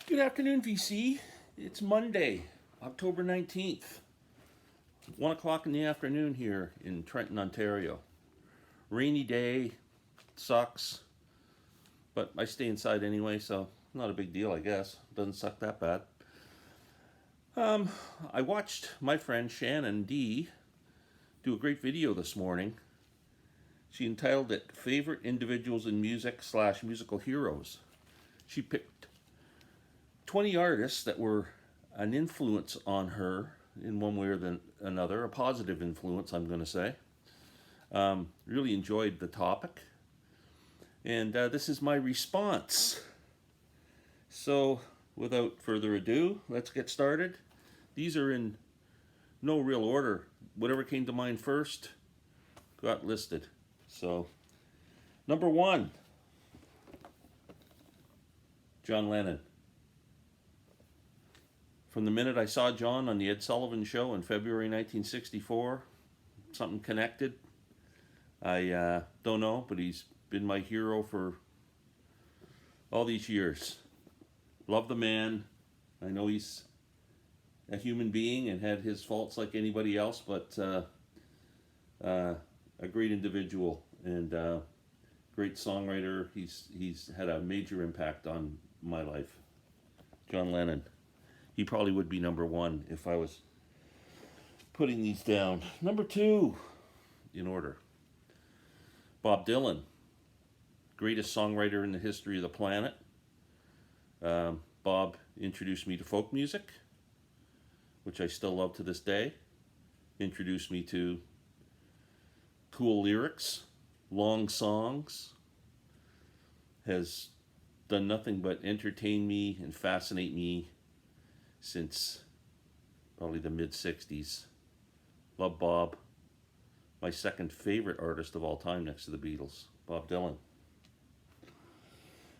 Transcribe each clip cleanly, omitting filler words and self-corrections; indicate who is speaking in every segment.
Speaker 1: Good afternoon, VC. It's Monday, October 19th, 1 o'clock in the afternoon here in Trenton, Ontario. Rainy day, sucks, but I stay inside anyway, so not a big deal, I guess. Doesn't suck that bad. I watched my friend Shannon D do a great video this morning. She entitled it Favorite Individuals in Music / Musical Heroes. She picked 20 artists that were an influence on her in one way or another, a positive influence, I'm going to say. Really enjoyed the topic. And this is my response. So, without further ado, let's get started. These are in no real order. Whatever came to mind first got listed. So, number 1, John Lennon. From the minute I saw John on the Ed Sullivan Show in February 1964, something connected. I don't know, but he's been my hero for all these years. Love the man. I know he's a human being and had his faults like anybody else, but a great individual and great songwriter. He's had a major impact on my life. John Lennon. He probably would be number 1 if I was putting these down. Number 2, in order, Bob Dylan. Greatest songwriter in the history of the planet. Bob introduced me to folk music, which I still love to this day. Introduced me to cool lyrics, long songs. Has done nothing but entertain me and fascinate me since probably the mid-60s. Love Bob. My second favorite artist of all time next to the Beatles, Bob Dylan.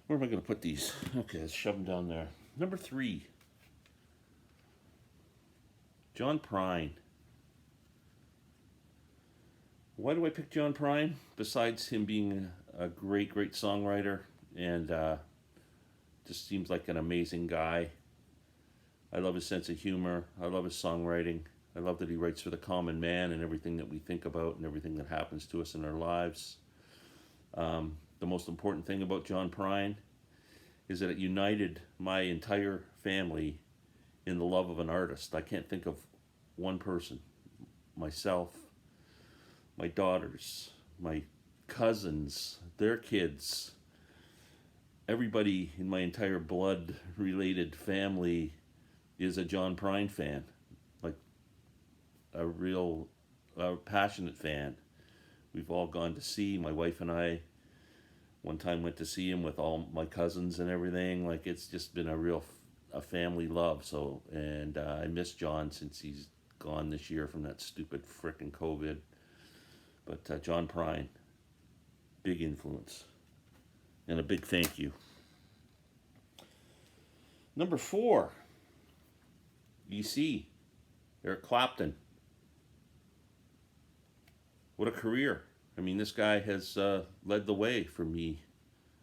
Speaker 1: Where am I going to put these? Okay, let's shove them down there. Number 3, John Prine. Why do I pick John Prine? Besides him being a great songwriter and just seems like an amazing guy. I love his sense of humor. I love his songwriting. I love that he writes for the common man and everything that we think about and everything that happens to us in our lives. The most important thing about John Prine is that it united my entire family in the love of an artist. I can't think of one person. Myself, my daughters, my cousins, their kids, everybody in my entire blood-related family is a John Prine fan, like a real passionate fan. We've all gone to see, my wife and I one time went to see him with all my cousins and everything. Like, it's just been a family love. So, and I miss John since he's gone this year from that stupid frickin' COVID. But John Prine, big influence and a big thank you. Number 4, EC, Eric Clapton. What a career. I mean, this guy has led the way for me.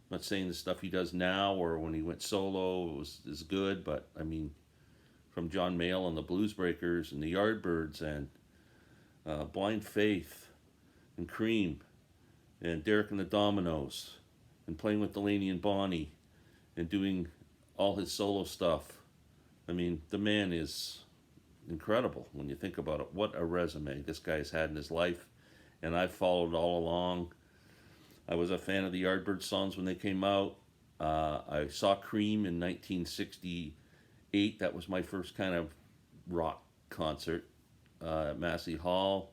Speaker 1: I'm not saying the stuff he does now or when he went solo is good, but I mean, from John Mayall and the Blues Breakers and the Yardbirds and Blind Faith and Cream and Derek and the Dominoes and playing with Delaney and Bonnie and doing all his solo stuff. I mean, the man is incredible when you think about it. What a resume this guy's had in his life, and I've followed all along. I was a fan of the Yardbirds songs when they came out. I saw Cream in 1968. That was my first kind of rock concert at Massey Hall.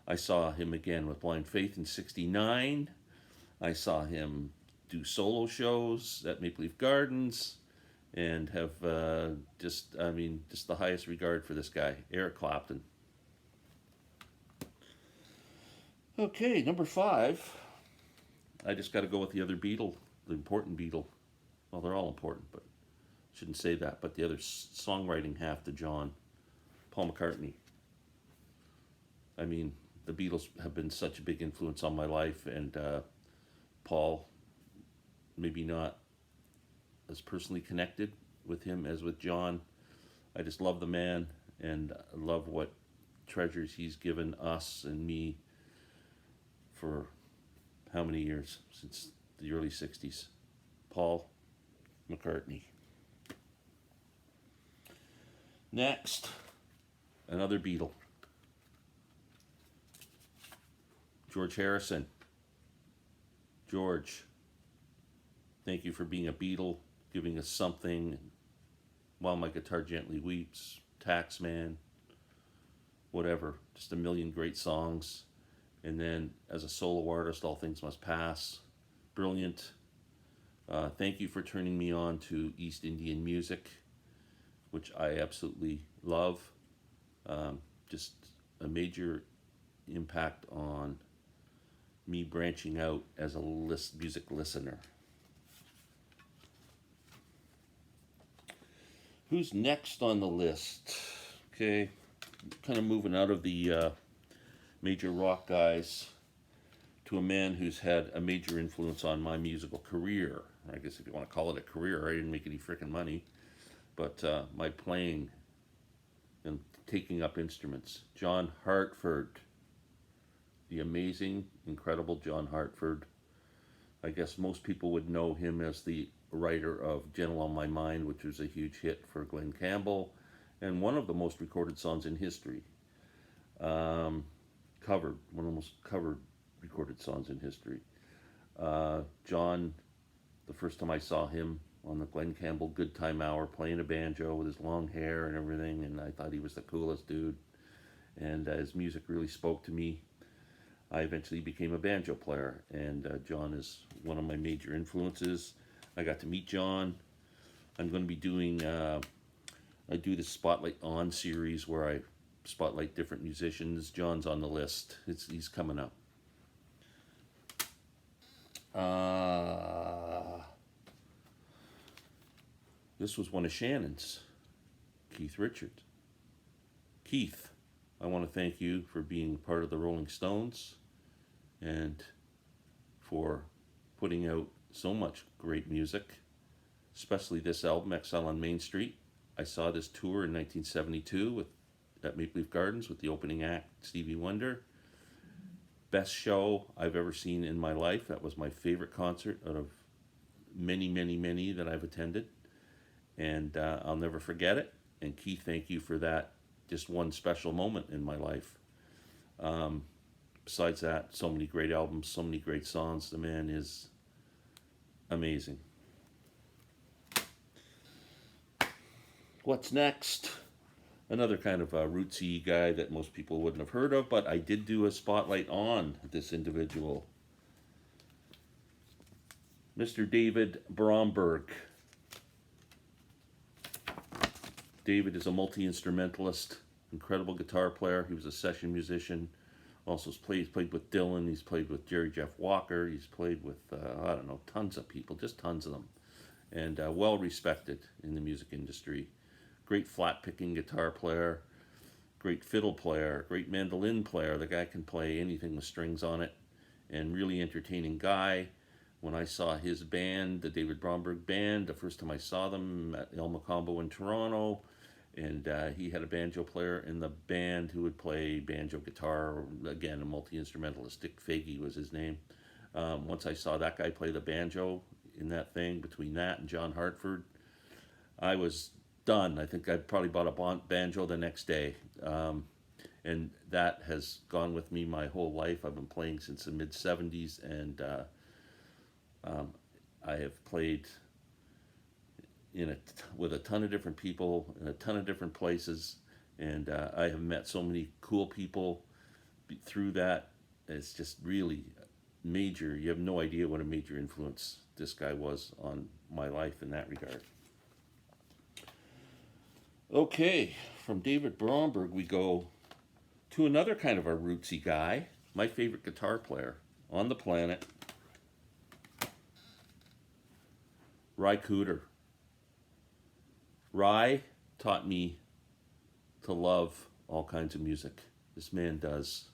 Speaker 1: I saw him again with Blind Faith in 69. I saw him do solo shows at Maple Leaf Gardens. And have just the highest regard for this guy, Eric Clapton. Okay, number 5. I just got to go with the other Beatle, the important Beatle. Well, they're all important, but shouldn't say that. But the other songwriting half to John, Paul McCartney. I mean, the Beatles have been such a big influence on my life, and Paul, maybe not as personally connected with him as with John. I just love the man and love what treasures he's given us and me for how many years? Since the early 60s. Paul McCartney. Next, another Beatle. George Harrison. George, thank you for being a Beatle, giving us something. While My Guitar Gently Weeps, Taxman, whatever. Just a million great songs. And then as a solo artist, All Things Must Pass. Brilliant. Thank you for turning me on to East Indian music, which I absolutely love. Just a major impact on me branching out as a music listener. Who's next on the list? Okay, kind of moving out of the major rock guys to a man who's had a major influence on my musical career. I guess if you want to call it a career, I didn't make any freaking money, but my playing and taking up instruments. John Hartford, the amazing, incredible John Hartford. I guess most people would know him as the writer of Gentle on My Mind, which was a huge hit for Glen Campbell, and one of the most recorded songs in history. One of the most covered recorded songs in history. John, the first time I saw him on the Glen Campbell Good Time Hour playing a banjo with his long hair and everything, and I thought he was the coolest dude, and his music really spoke to me. I eventually became a banjo player, and John is one of my major influences. I got to meet John. I'm going to be doing, I do the Spotlight On series where I spotlight different musicians. John's on the list. He's coming up. This was one of Shannon's, Keith Richards. Keith, I want to thank you for being part of the Rolling Stones and for putting out so much great music, especially this album, Exile on Main Street. I saw this tour in 1972 at Maple Leaf Gardens with the opening act, Stevie Wonder. Best show I've ever seen in my life. That was my favorite concert out of many, many, many that I've attended. And I'll never forget it. And Keith, thank you for that. Just one special moment in my life. Besides that, so many great albums, so many great songs. The man is amazing. What's next? Another kind of a rootsy guy that most people wouldn't have heard of, but I did do a spotlight on this individual. Mr. David Bromberg. David is a multi-instrumentalist, incredible guitar player. He was a session musician. Also played with Dylan. He's played with Jerry Jeff Walker. He's played with, I don't know, tons of people, just tons of them. And well respected in the music industry. Great flat-picking guitar player, great fiddle player, great mandolin player. The guy can play anything with strings on it, and really entertaining guy. When I saw his band, the David Bromberg Band, the first time I saw them at El Macombo in Toronto, and he had a banjo player in the band who would play banjo guitar, again, a multi-instrumentalist. Dick Faggy was his name. Once I saw that guy play the banjo in that thing, between that and John Hartford, I was done. I think I probably bought a banjo the next day. And that has gone with me my whole life. I've been playing since the mid-70s, and I have played with a ton of different people in a ton of different places, and I have met so many cool people through that. It's just really major. You have no idea what a major influence this guy was on my life in that regard. Okay, from David Bromberg we go to another kind of a rootsy guy, my favorite guitar player on the planet, Cooder. Ry taught me to love all kinds of music. This man does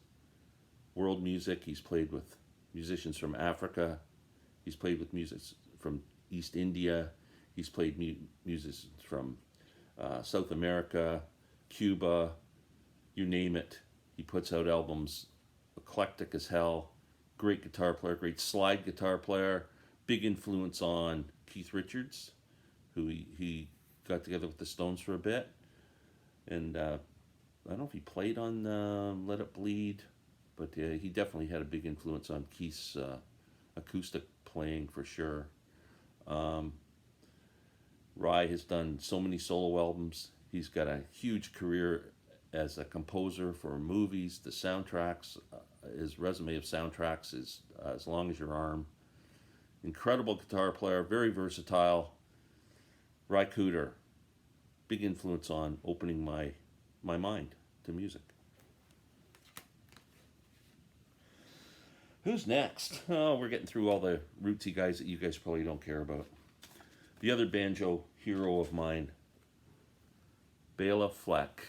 Speaker 1: world music. He's played with musicians from Africa. He's played with musicians from East India. He's played musicians from South America, Cuba, you name it. He puts out albums, eclectic as hell. Great guitar player, great slide guitar player. Big influence on Keith Richards, who he got together with the Stones for a bit. And I don't know if he played on Let It Bleed, but he definitely had a big influence on Keith's acoustic playing for sure. Ry has done so many solo albums. He's got a huge career as a composer for movies, the soundtracks. His resume of soundtracks is as long as your arm. Incredible guitar player, very versatile. Ry Cooder, big influence on opening my mind to music. Who's next? Oh, we're getting through all the rootsy guys that you guys probably don't care about. The other banjo hero of mine, Bayla Fleck.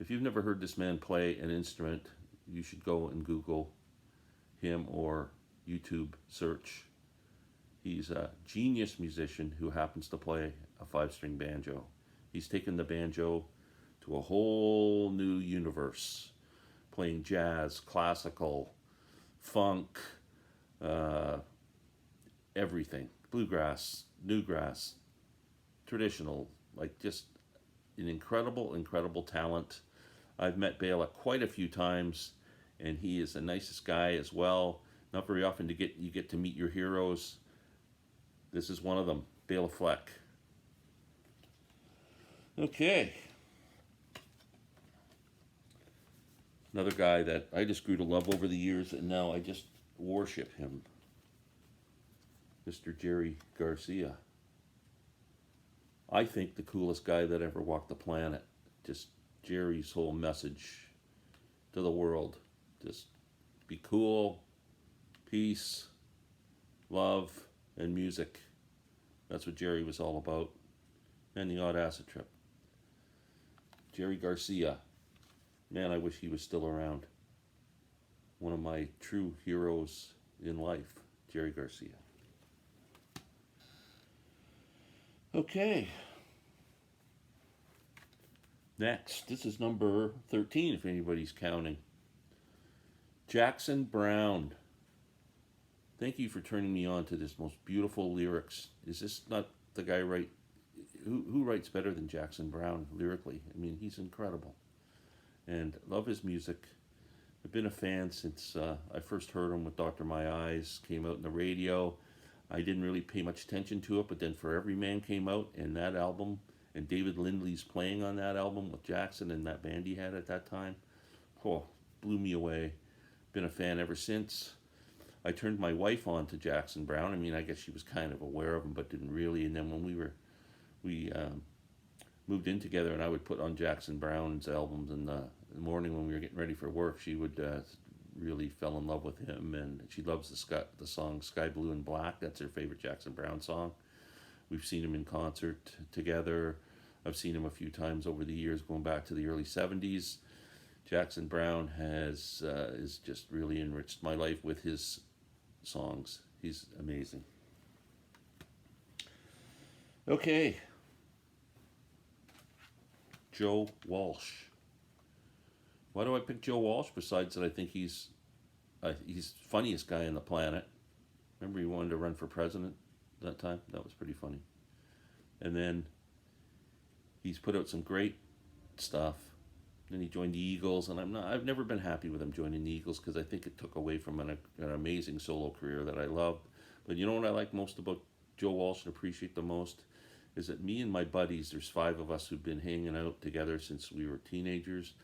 Speaker 1: If you've never heard this man play an instrument, you should go and Google him or YouTube search. He's a genius musician who happens to play a 5-string banjo. He's taken the banjo to a whole new universe, playing jazz, classical, funk, everything, bluegrass, newgrass, traditional, like just an incredible talent. I've met Bayla quite a few times, and he is the nicest guy as well. Not very often you get to meet your heroes. This is one of them, Bayla Fleck. Okay. Another guy that I just grew to love over the years, and now I just worship him, Mr. Jerry Garcia. I think the coolest guy that ever walked the planet. Just Jerry's whole message to the world. Just be cool, peace, love, and music. That's what Jerry was all about. And the odd acid trip. Jerry Garcia. Man, I wish he was still around. One of my true heroes in life, Jerry Garcia. Okay. Next, this is number 13, if anybody's counting. Jackson Browne. Thank you for turning me on to this most beautiful lyrics. Is this not the guy who writes better than Jackson Browne lyrically? I mean, he's incredible. And love his music. I've been a fan since I first heard him with Dr. My Eyes, came out in the radio. I didn't really pay much attention to it, but then For Every Man came out, and that album, and David Lindley's playing on that album with Jackson and that band he had at that time, blew me away. Been a fan ever since. I turned my wife on to Jackson Browne. I mean, I guess she was kind of aware of him, but didn't really. And then when we moved in together, and I would put on Jackson Browne's albums in the morning when we were getting ready for work, she would really fell in love with him, and she loves the song Sky Blue and Black. That's her favorite Jackson Browne song. We've seen him in concert together. I've seen him a few times over the years, going back to the early 70s. Jackson Browne is just really enriched my life with his songs. He's amazing. Okay. Joe Walsh. Why do I pick Joe Walsh? Besides that, I think he's the funniest guy on the planet. Remember, he wanted to run for president that time. That was pretty funny. And then he's put out some great stuff. Then he joined the Eagles, and I've never been happy with him joining the Eagles because I think it took away from an amazing solo career that I loved. But you know what I like most about Joe Walsh and appreciate the most is that me and my buddies, there's 5 of us who've been hanging out together since we were teenagers,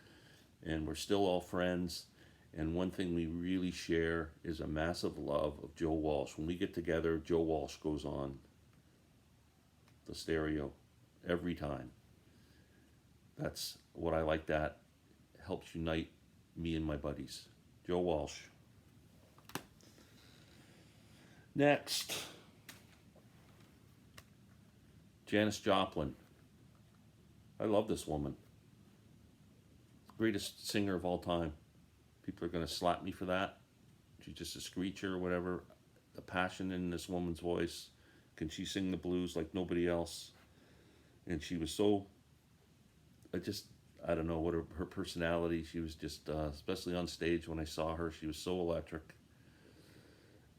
Speaker 1: and we're still all friends. And one thing we really share is a massive love of Joe Walsh. When we get together, Joe Walsh goes on the stereo every time. That's what I like. That helps unite me and my buddies. Joe Walsh. Next, Janice Joplin. I love this woman. Greatest singer of all time. People are going to slap me for that. She's just a screecher or whatever. The passion in this woman's voice and she sang the blues like nobody else. And she was so, I don't know what her personality, she was just, especially on stage when I saw her, she was so electric.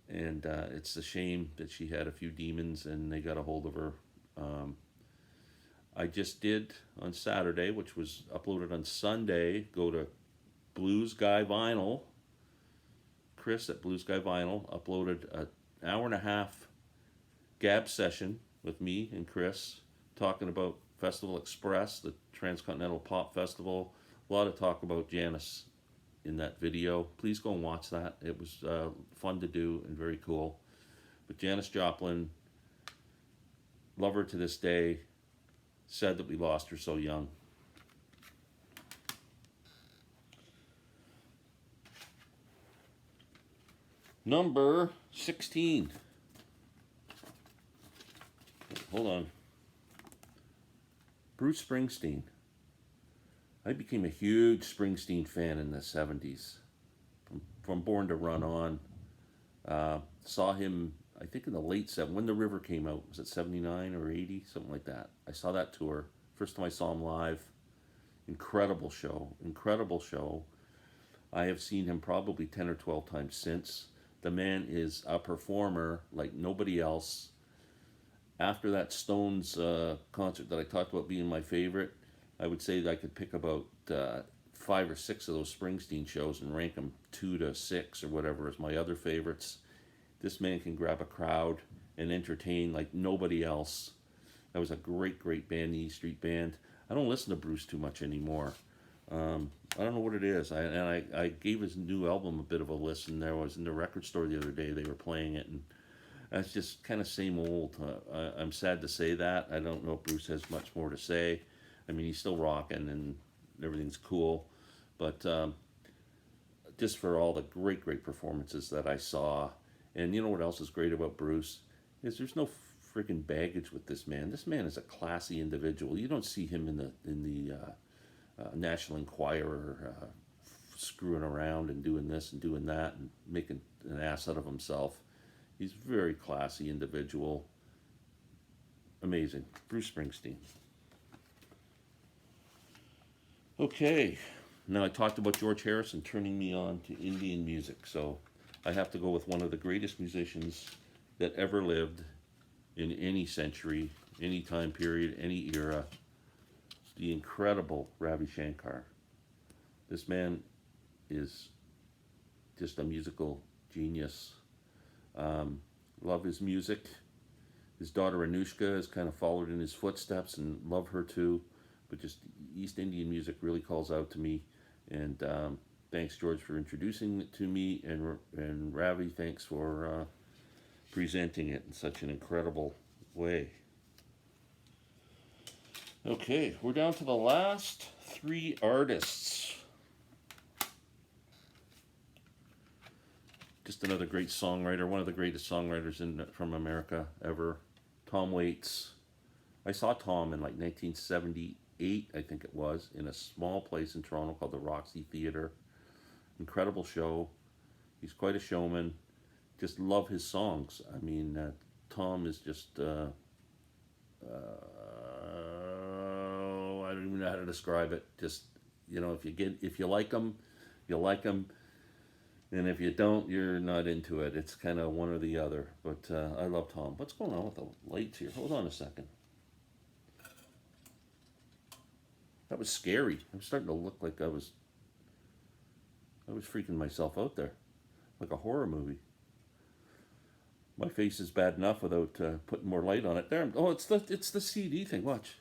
Speaker 1: And it's a shame that she had a few demons and they got a hold of her. I just did on Saturday, which was uploaded on Sunday, go to Blues Guy Vinyl. Chris at Blues Guy Vinyl uploaded an hour and a half gab session with me and Chris talking about Festival Express, the Transcontinental Pop Festival. A lot of talk about Janice in that video. Please go and watch that. It was fun to do and very cool. But Janice Joplin, love her to this day. Sad that we lost her so young. Number 16. Hold on. Bruce Springsteen. I became a huge Springsteen fan in the 70s. From Born to Run On. Saw him, I think, in the late 70s. When The River came out. Was it 79 or 80? Something like that. I saw that tour. First time I saw him live. Incredible show. Incredible show. I have seen him probably 10 or 12 times since. The man is a performer like nobody else. After that Stones concert that I talked about being my favorite, I would say that I could pick about 5 or 6 of those Springsteen shows and rank them 2 to 6 or whatever as my other favorites. This man can grab a crowd and entertain like nobody else. That was a great, great band, the E Street Band. I don't listen to Bruce too much anymore. I don't know what it is. I gave his new album a bit of a listen. There was in the record store the other day. They were playing it, and that's just kind of same old. I'm sad to say that. I don't know if Bruce has much more to say. I mean, he's still rocking and everything's cool, but just for all the great, great performances that I saw. And you know what else is great about Bruce is there's no freaking baggage with this man. This man is a classy individual. You don't see him in the National Enquirer screwing around and doing this and doing that and making an ass out of himself. He's a very classy individual. Amazing. Bruce Springsteen. Okay, now I talked about George Harrison turning me on to Indian music, so I have to go with one of the greatest musicians that ever lived in any century, any time period, any era, the incredible Ravi Shankar. This man is just a musical genius. Love his music. His daughter Anushka has kind of followed in his footsteps and love her too. But just East Indian music really calls out to me. And thanks, George, for introducing it to me. And Ravi, thanks for presenting it in such an incredible way. Okay, we're down to the last 3 artists. Just another great songwriter, one of the greatest songwriters from America ever, Tom Waits. I saw Tom in like 1978, I think it was, in a small place in Toronto called the Roxy Theatre. Incredible show. He's quite a showman. Just love his songs. I mean, Tom is just, I don't even know how to describe it. Just, you know, if you like him, you like him. And if you don't, you're not into it. It's kind of one or the other. But I love Tom. What's going on with the lights here? Hold on a second. That was scary. I'm starting to look like I was freaking myself out there. Like a horror movie. My face is bad enough without putting more light on it. There. Oh, it's the CD thing. Watch.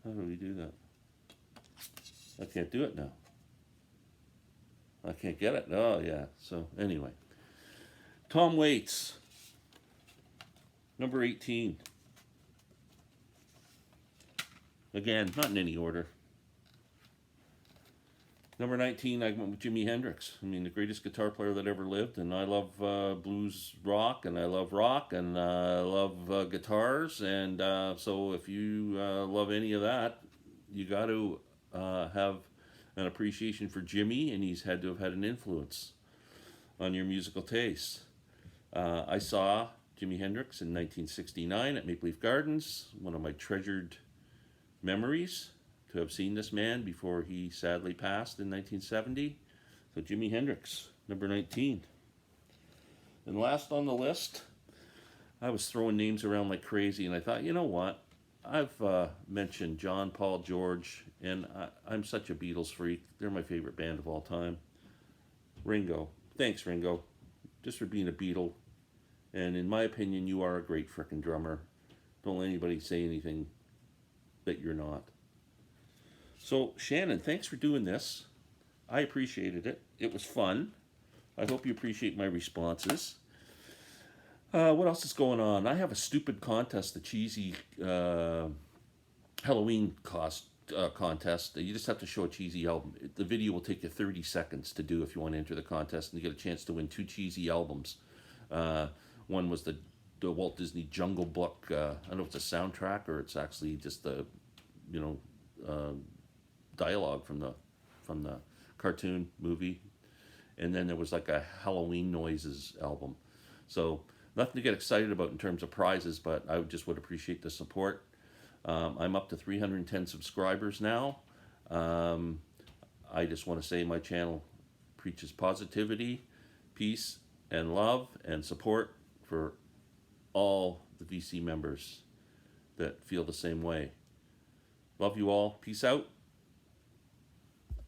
Speaker 1: How do we do that? I can't do it now. I can't get it. Oh, yeah. So, anyway. Tom Waits. Number 18. Again, not in any order. Number 19, I went with Jimi Hendrix. I mean, the greatest guitar player that ever lived. And I love blues rock, and I love rock, and I love guitars. And so if you love any of that, you got to have an appreciation for Jimmy, and he's had to have had an influence on your musical taste. I saw Jimi Hendrix in 1969 at Maple Leaf Gardens. One of my treasured memories to have seen this man before he sadly passed in 1970. So Jimi Hendrix, number 19. And last on the list, I was throwing names around like crazy, and I thought, you know what? I've mentioned John, Paul, George, and I'm such a Beatles freak. They're my favorite band of all time. Ringo. Thanks, Ringo, just for being a Beatle. And in my opinion, you are a great frickin' drummer. Don't let anybody say anything that you're not. So, Shannon, thanks for doing this. I appreciated it. It was fun. I hope you appreciate my responses. What else is going on? I have a stupid contest, the cheesy Halloween contest. You just have to show a cheesy album. The video will take you 30 seconds to do if you want to enter the contest, and you get a chance to win 2 cheesy albums. One was the Walt Disney Jungle Book. I don't know if it's a soundtrack or it's actually just the, dialogue from the cartoon movie. And then there was like a Halloween Noises album. So nothing to get excited about in terms of prizes, but I just would appreciate the support. I'm up to 310 subscribers now. I just want to say my channel preaches positivity, peace, and love, and support for all the VC members that feel the same way. Love you all. Peace out.